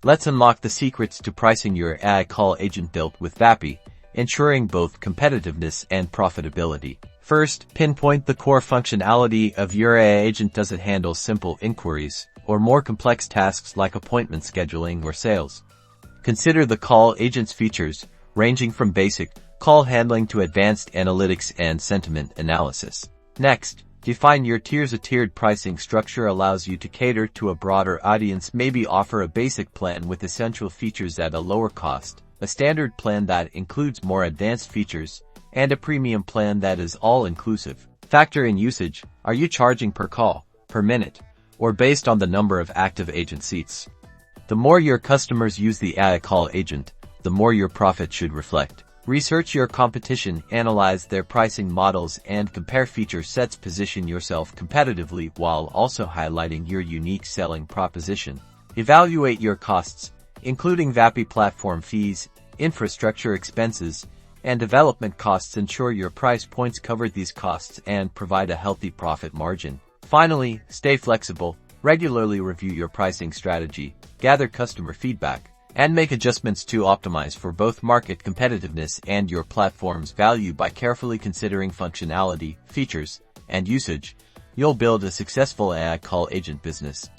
Let's unlock the secrets to pricing your Ai Call Agent built with Vapi, ensuring both competitiveness and profitability. First, pinpoint the core functionality of your AI agent. Does it handle simple inquiries or more complex tasks like appointment scheduling or sales? Consider the call agent's features, ranging from basic call handling to advanced analytics and sentiment analysis. Next, define your tiers. A tiered pricing structure allows you to cater to a broader audience. Maybe offer a basic plan with essential features at a lower cost, a standard plan that includes more advanced features, and a premium plan that is all-inclusive. Factor in usage. Are you charging per call, per minute, or based on the number of active agent seats? The more your customers use the Ai Call Agent, the more your profit should reflect. Research your competition, analyze their pricing models, and compare feature sets. Position yourself competitively while also highlighting your unique selling proposition. Evaluate your costs, including Vapi platform fees, infrastructure expenses, and development costs. Ensure your price points cover these costs and provide a healthy profit margin. Finally, stay flexible. Regularly review your pricing strategy, gather customer feedback, and make adjustments to optimize for both market competitiveness and your platform's value. By carefully considering functionality, features, and usage, you'll build a successful Ai Call Agent business.